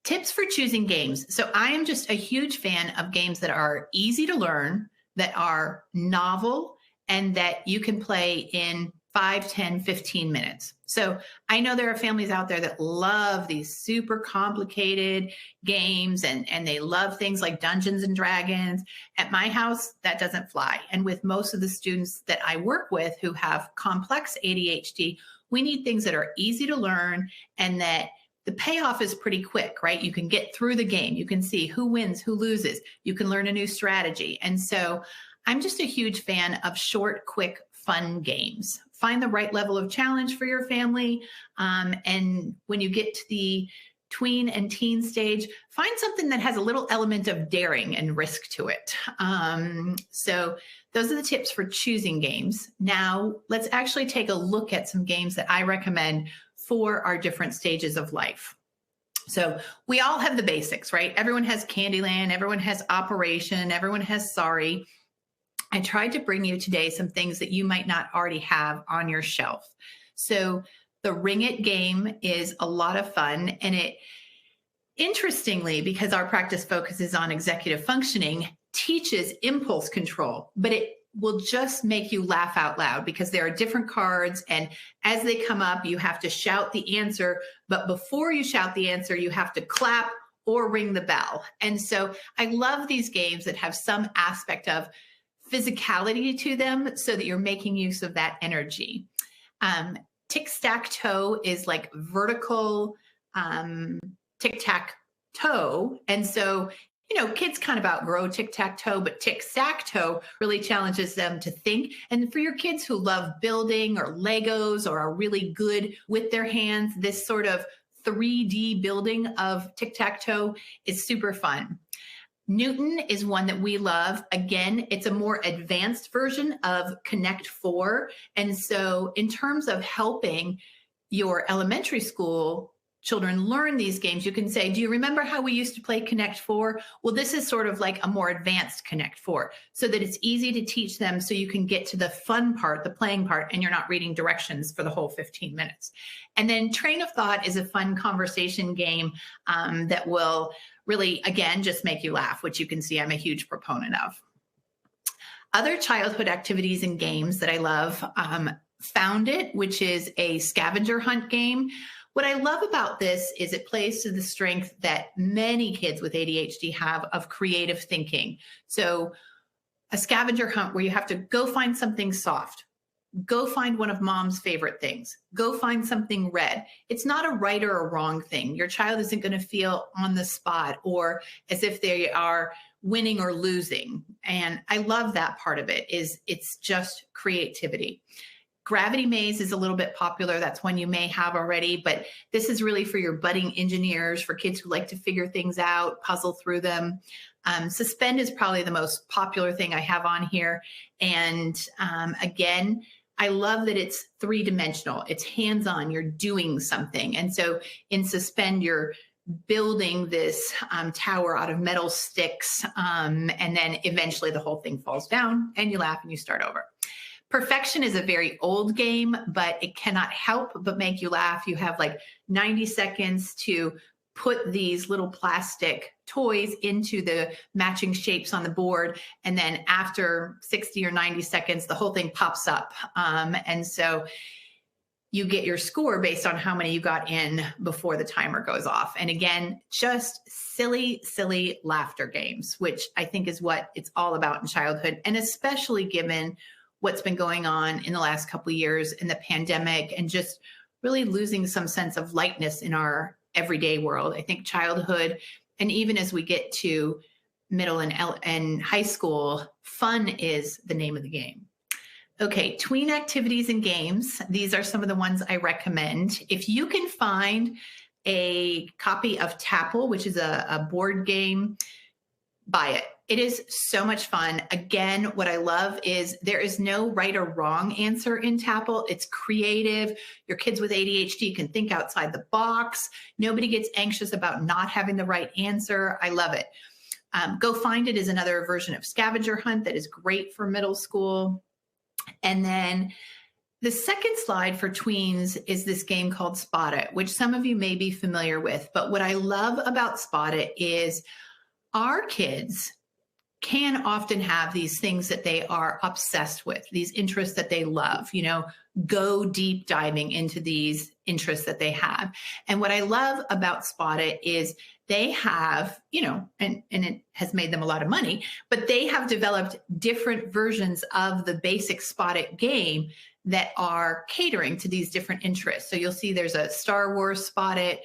Tips for choosing games. So I am just a huge fan of games that are easy to learn, that are novel, and that you can play in 5, 10, 15 minutes. So I know there are families out there that love these super complicated games and they love things like Dungeons and Dragons. At my house, that doesn't fly. And with most of the students that I work with who have complex ADHD, we need things that are easy to learn and that the payoff is pretty quick, right? You can get through the game. You can see who wins, who loses. You can learn a new strategy. And so I'm just a huge fan of short, quick, fun games. Find the right level of challenge for your family. And when you get to the tween and teen stage, find something that has a little element of daring and risk to it. So those are the tips for choosing games. Now, let's actually take a look at some games that I recommend for our different stages of life. So we all have the basics, right? Everyone has Candyland, everyone has Operation, everyone has Sorry. I tried to bring you today some things that you might not already have on your shelf. So the Ring It game is a lot of fun, and it, interestingly, because our practice focuses on executive functioning, teaches impulse control, but it will just make you laugh out loud because there are different cards, and as they come up, you have to shout the answer, but before you shout the answer, you have to clap or ring the bell. And so I love these games that have some aspect of physicality to them so that you're making use of that energy. Tic-tac-toe is like vertical tic-tac-toe. And so, you know, kids kind of outgrow tic-tac-toe, but tic-tac-toe really challenges them to think. And for your kids who love building or Legos or are really good with their hands, this sort of 3D building of tic-tac-toe is super fun. Newton is one that we love. Again, it's a more advanced version of Connect 4. And so in terms of helping your elementary school children learn these games, you can say, do you remember how we used to play Connect 4? Well, this is sort of like a more advanced Connect 4 so that it's easy to teach them so you can get to the fun part, the playing part, and you're not reading directions for the whole 15 minutes. And then Train of Thought is a fun conversation game that will really, again, just make you laugh, which you can see I'm a huge proponent of. Other childhood activities and games that I love, Found It, which is a scavenger hunt game. What I love about this is it plays to the strength that many kids with ADHD have of creative thinking. So a scavenger hunt where you have to go find something soft, go find one of mom's favorite things, go find something red. It's not a right or a wrong thing. Your child isn't going to feel on the spot or as if they are winning or losing. And I love that part of it is it's just creativity. Gravity Maze is a little bit popular. That's one you may have already, but this is really for your budding engineers, for kids who like to figure things out, puzzle through them. Suspend is probably the most popular thing I have on here. And again, I love that it's three-dimensional. It's hands-on. You're doing something. And so in Suspend, you're building this tower out of metal sticks. And then eventually the whole thing falls down and you laugh and you start over. Perfection is a very old game, but it cannot help but make you laugh. You have like 90 seconds to put these little plastic toys into the matching shapes on the board. And then after 60 or 90 seconds, the whole thing pops up. And so you get your score based on how many you got in before the timer goes off. And again, just silly, silly laughter games, which I think is what it's all about in childhood. And especially given what's been going on in the last couple of years in the pandemic and just really losing some sense of lightness in our everyday world. I think childhood, and even as we get to middle and high school, fun is the name of the game. Okay, tween activities and games. These are some of the ones I recommend. If you can find a copy of Tapple, which is a board game, buy it. It is so much fun. Again, what I love is there is no right or wrong answer in Tapple. It's creative. Your kids with ADHD can think outside the box. Nobody gets anxious about not having the right answer. I love it. Go Find It is another version of Scavenger Hunt that is great for middle school. And then the second slide for tweens is this game called Spot It, which some of you may be familiar with. But what I love about Spot It is our kids can often have these things that they are obsessed with, these interests that they love, go deep diving into these interests that they have. And what I love about Spot It is they have, and it has made them a lot of money, but they have developed different versions of the basic Spot It game that are catering to these different interests. So you'll see there's a Star Wars Spot It,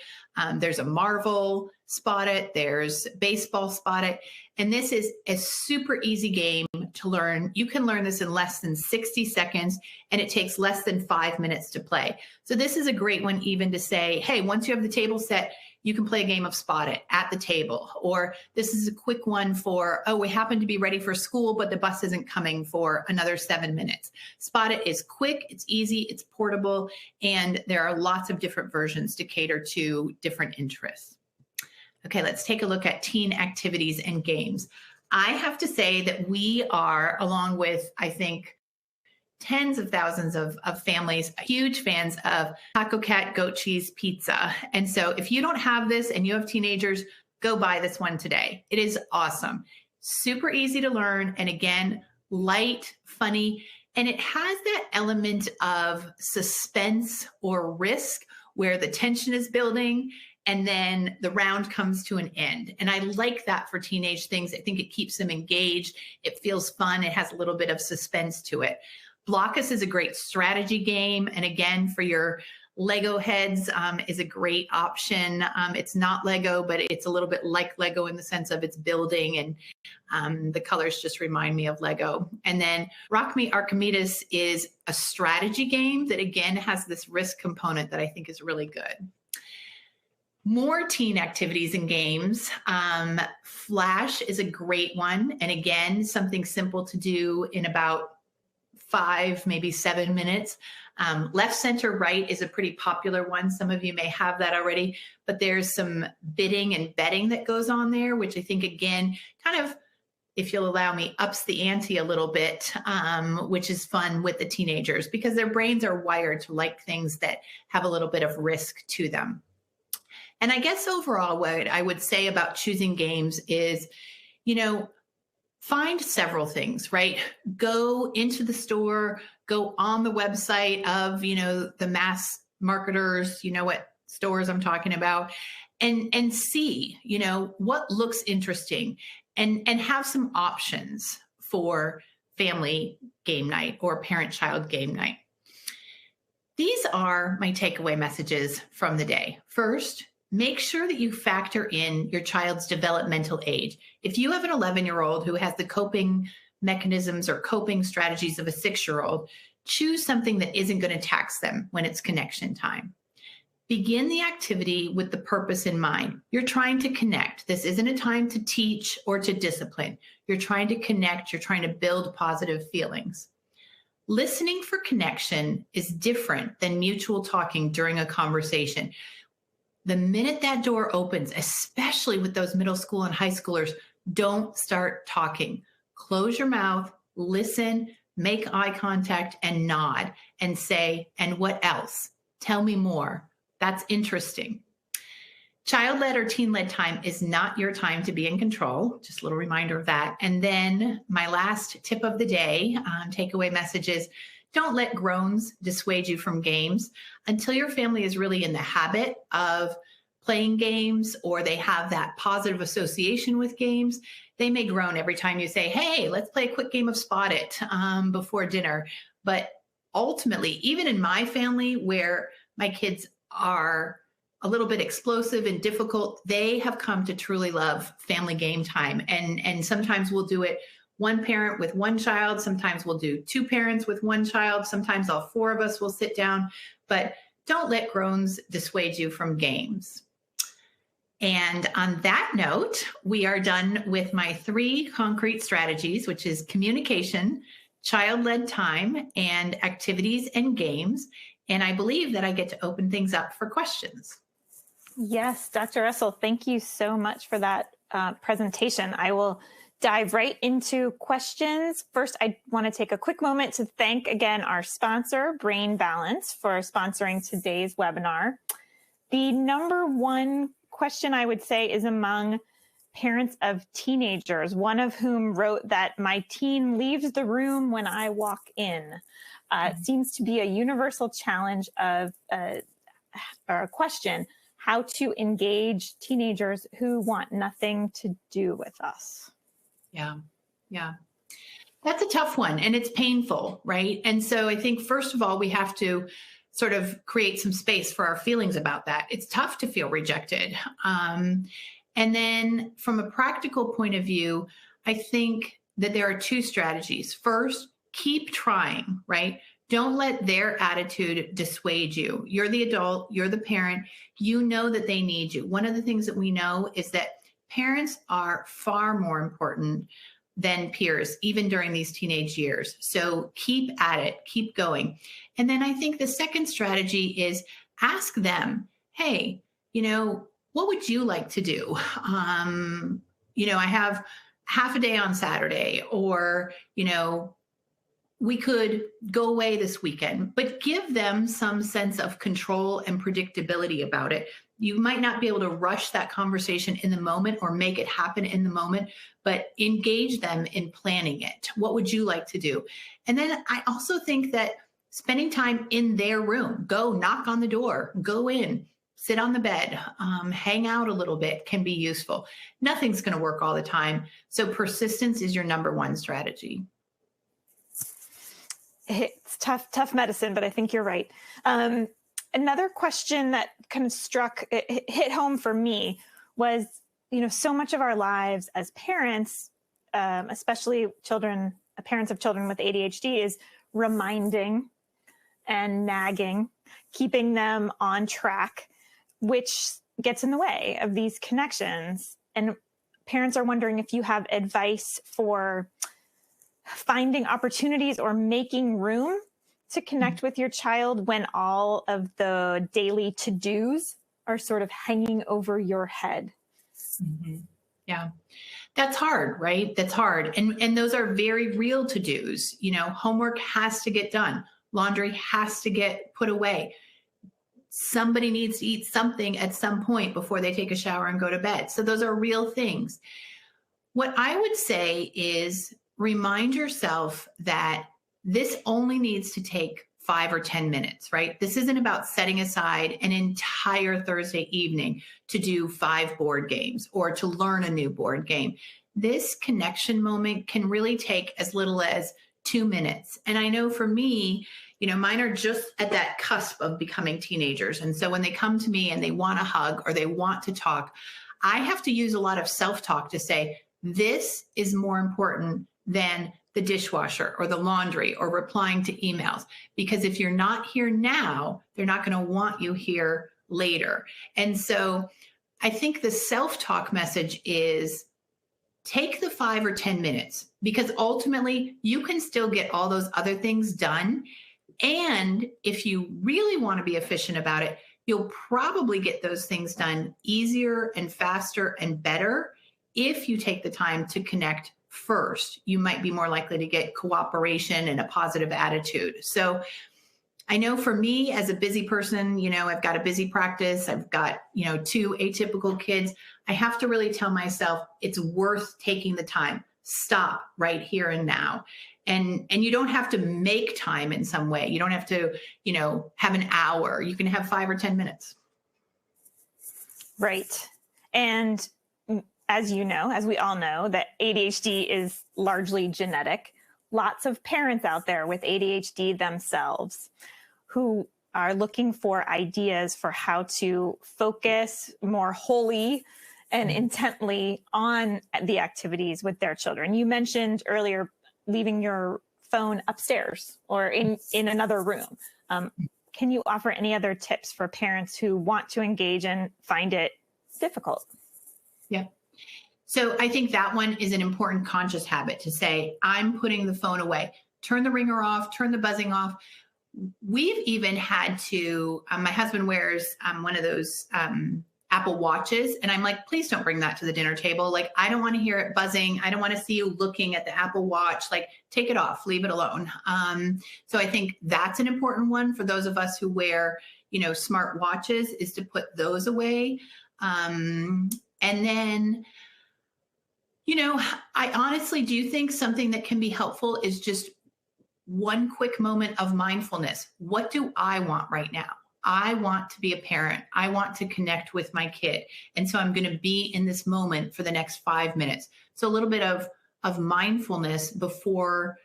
there's a Marvel Spot It, there's baseball Spot It. And this is a super easy game to learn. You can learn this in less than 60 seconds, and it takes less than 5 minutes to play. So this is a great one even to say, hey, once you have the table set, you can play a game of Spot It at the table. Or this is a quick one for, we happen to be ready for school, but the bus isn't coming for another 7 minutes. Spot It is quick, it's easy, it's portable, and there are lots of different versions to cater to different interests. Okay, let's take a look at teen activities and games. I have to say that we are, along with, I think, tens of thousands of families, huge fans of Taco Cat goat cheese pizza. And so if you don't have this and you have teenagers, go buy this one today. It is awesome. Super easy to learn. And again, light, funny. And it has that element of suspense or risk where the tension is building and then the round comes to an end. And I like that for teenage things. I think it keeps them engaged. It feels fun. It has a little bit of suspense to it. Blockus is a great strategy game. And again, for your Lego heads is a great option. It's not Lego, but it's a little bit like Lego in the sense of its building, and the colors just remind me of Lego. And then Rock Me Archimedes is a strategy game that again has this risk component that I think is really good. More teen activities and games. Flash is a great one. And again, something simple to do in about 5, maybe 7 minutes. Left, center, right is a pretty popular one. Some of you may have that already, but there's some bidding and betting that goes on there, which I think, again, kind of, if you'll allow me, ups the ante a little bit, which is fun with the teenagers because their brains are wired to like things that have a little bit of risk to them. And I guess overall, what I would say about choosing games is, find several things, right? Go into the store, go on the website of, the mass marketers, what stores I'm talking about, and see, what looks interesting and have some options for family game night or parent-child game night. These are my takeaway messages from the day. First, make sure that you factor in your child's developmental age. If you have an 11-year-old who has the coping mechanisms or coping strategies of a 6-year-old, choose something that isn't going to tax them when it's connection time. Begin the activity with the purpose in mind. You're trying to connect. This isn't a time to teach or to discipline. You're trying to connect. You're trying to build positive feelings. Listening for connection is different than mutual talking during a conversation. The minute that door opens, especially with those middle school and high schoolers, don't start talking. Close your mouth, listen, make eye contact, and nod and say, and what else? Tell me more. That's interesting. Child-led or teen-led time is not your time to be in control. Just a little reminder of that. And then my last tip of the day, takeaway message is, don't let groans dissuade you from games until your family is really in the habit of playing games or they have that positive association with games. They may groan every time you say, hey, let's play a quick game of Spot It before dinner. But ultimately, even in my family where my kids are a little bit explosive and difficult, they have come to truly love family game time. And sometimes we'll do it one parent with one child. Sometimes we'll do two parents with one child. Sometimes all four of us will sit down. But don't let groans dissuade you from games. And on that note, we are done with my 3 concrete strategies, which is communication, child-led time, and activities and games. And I believe that I get to open things up for questions. Yes, Dr. Russell, thank you so much for that presentation. I will dive right into questions. First, I want to take a quick moment to thank again our sponsor, Brain Balance, for sponsoring today's webinar. The number one question I would say is among parents of teenagers, one of whom wrote that my teen leaves the room when I walk in. It seems to be a universal challenge of or a question, how to engage teenagers who want nothing to do with us. Yeah. That's a tough one, and it's painful, right? And so I think, first of all, we have to sort of create some space for our feelings about that. It's tough to feel rejected. And then from a practical point of view, I think that there are 2 strategies. First, keep trying, right? Don't let their attitude dissuade you. You're the adult, you're the parent, you know that they need you. One of the things that we know is that parents are far more important than peers, even during these teenage years. So keep at it, keep going. And then I think the second strategy is ask them, hey, what would you like to do? I have half a day on Saturday, or, we could go away this weekend, but give them some sense of control and predictability about it. You might not be able to rush that conversation in the moment or make it happen in the moment, but engage them in planning it. What would you like to do? And then I also think that spending time in their room, go knock on the door, go in, sit on the bed, hang out a little bit can be useful. Nothing's going to work all the time. So persistence is your number one strategy. It's tough medicine, but I think you're right. Another question that kind of hit home for me was, so much of our lives as parents, especially parents of children with ADHD, is reminding and nagging, keeping them on track, which gets in the way of these connections. And parents are wondering if you have advice for finding opportunities or making room to connect with your child when all of the daily to-dos are sort of hanging over your head. Mm-hmm. Yeah, that's hard, right? That's hard. And those are very real to-dos. Homework has to get done. Laundry has to get put away. Somebody needs to eat something at some point before they take a shower and go to bed. So those are real things. What I would say is remind yourself that this only needs to take 5 or 10 minutes, right? This isn't about setting aside an entire Thursday evening to do 5 board games or to learn a new board game. This connection moment can really take as little as 2 minutes. And I know for me, mine are just at that cusp of becoming teenagers. And so when they come to me and they want a hug or they want to talk, I have to use a lot of self-talk to say, this is more important than the dishwasher or the laundry or replying to emails. Because if you're not here now, they're not going to want you here later. And so I think the self-talk message is take the 5 or 10 minutes, because ultimately you can still get all those other things done. And if you really want to be efficient about it, you'll probably get those things done easier and faster and better if you take the time to connect first. You might be more likely to get cooperation and a positive attitude. So I know for me as a busy person, I've got a busy practice. I've got, 2 atypical kids. I have to really tell myself it's worth taking the time. Stop right here and now. And you don't have to make time in some way. You don't have to, have an hour. You can have 5 or 10 minutes. Right. And as we all know, that ADHD is largely genetic. Lots of parents out there with ADHD themselves who are looking for ideas for how to focus more wholly and intently on the activities with their children. You mentioned earlier leaving your phone upstairs or in another room. Can you offer any other tips for parents who want to engage and find it difficult? Yeah. So I think that one is an important conscious habit to say, I'm putting the phone away, turn the ringer off, turn the buzzing off. We've even had to, my husband wears one of those Apple Watches. And I'm like, please don't bring that to the dinner table. Like, I don't want to hear it buzzing. I don't want to see you looking at the Apple Watch. Like, take it off, leave it alone. So I think that's an important one for those of us who wear, smart watches, is to put those away. And then, I honestly do think something that can be helpful is just one quick moment of mindfulness. What do I want right now? I want to be a parent. I want to connect with my kid. And so I'm going to be in this moment for the next 5 minutes. So a little bit of mindfulness before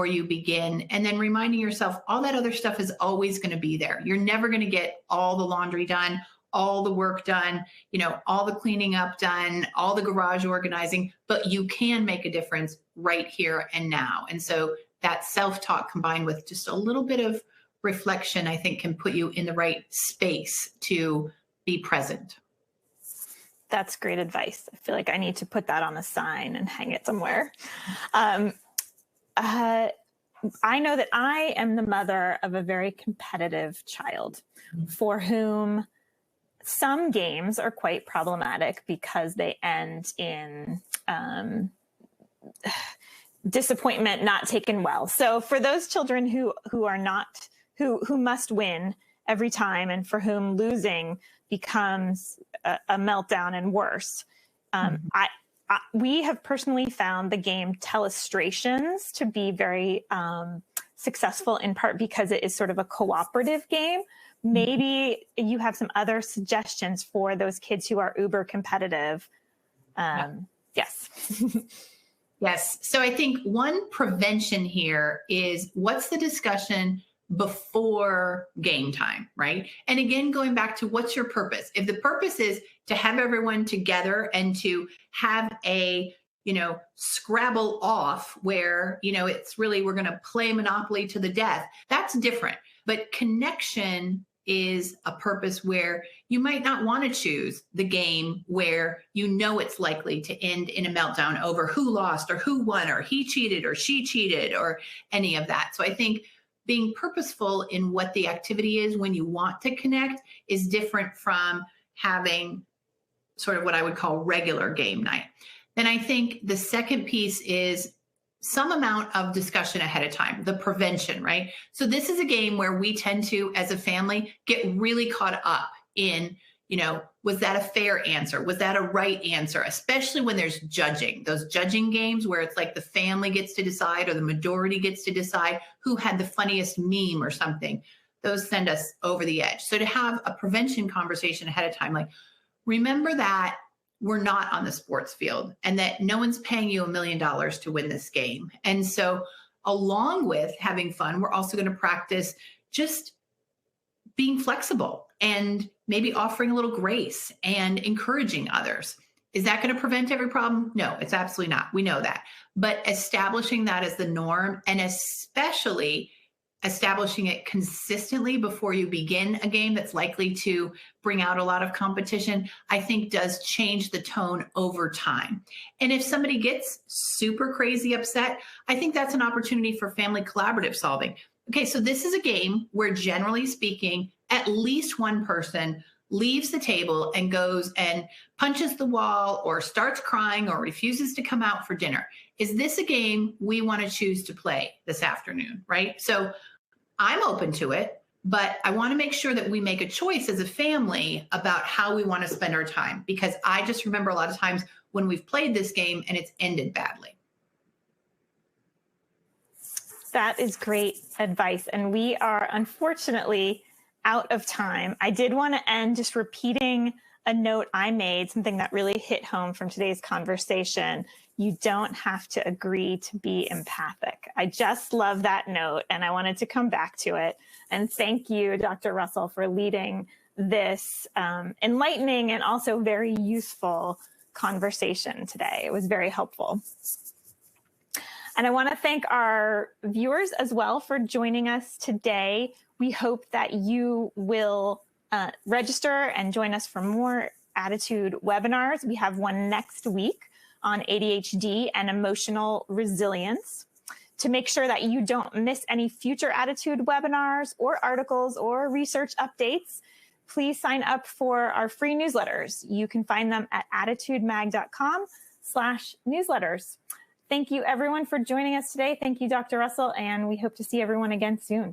you begin. And then reminding yourself, all that other stuff is always going to be there. You're never going to get all the laundry done, all the work done, all the cleaning up done, all the garage organizing, but you can make a difference right here and now. And so that self-talk combined with just a little bit of reflection, I think, can put you in the right space to be present. That's great advice. I feel like I need to put that on a sign and hang it somewhere. I know that I am the mother of a very competitive child for whom some games are quite problematic because they end in disappointment, not taken well. So for those children who must win every time and for whom losing becomes a meltdown and worse, we have personally found the game Telestrations to be very successful, in part because it is sort of a cooperative game. Maybe you have some other suggestions for those kids who are uber competitive. Yes. Yes. So I think one prevention here is, what's the discussion before game time, right? And again, going back to, what's your purpose? If the purpose is to have everyone together and to have a, Scrabble off where, it's really, we're going to play Monopoly to the death, that's different. But connection is a purpose where you might not want to choose the game where it's likely to end in a meltdown over who lost or who won or he cheated or she cheated or any of that. So I think being purposeful in what the activity is when you want to connect is different from having sort of what I would call regular game night. Then I think the second piece is some amount of discussion ahead of time, the prevention, right? So this is a game where we tend to, as a family, get really caught up in, was that a fair answer? Was that a right answer? Especially when there's judging, those judging games where it's like the family gets to decide or the majority gets to decide who had the funniest meme or something. Those send us over the edge. So to have a prevention conversation ahead of time, like, remember that we're not on the sports field and that no one's paying you $1 million to win this game. And so along with having fun, we're also going to practice just being flexible and maybe offering a little grace and encouraging others. Is that going to prevent every problem? No, it's absolutely not. We know that. But establishing that as the norm, and especially establishing it consistently before you begin a game that's likely to bring out a lot of competition, I think does change the tone over time. And if somebody gets super crazy upset, I think that's an opportunity for family collaborative solving. Okay, so this is a game where, generally speaking, at least one person leaves the table and goes and punches the wall or starts crying or refuses to come out for dinner. Is this a game we want to choose to play this afternoon, right? So I'm open to it, but I want to make sure that we make a choice as a family about how we want to spend our time, because I just remember a lot of times when we've played this game and it's ended badly. That is great advice. And we are unfortunately out of time. I did want to end just repeating a note I made, something that really hit home from today's conversation. You don't have to agree to be empathic. I just love that note, and I wanted to come back to it. And thank you, Dr. Russell, for leading this enlightening and also very useful conversation today. It was very helpful. And I want to thank our viewers as well for joining us today. We hope that you will register and join us for more Attitude webinars. We have one next week on ADHD and emotional resilience. To make sure that you don't miss any future Attitude webinars or articles or research updates, please sign up for our free newsletters. You can find them at attitudemag.com/newsletters. Thank you everyone for joining us today. Thank you, Dr. Russell, and we hope to see everyone again soon.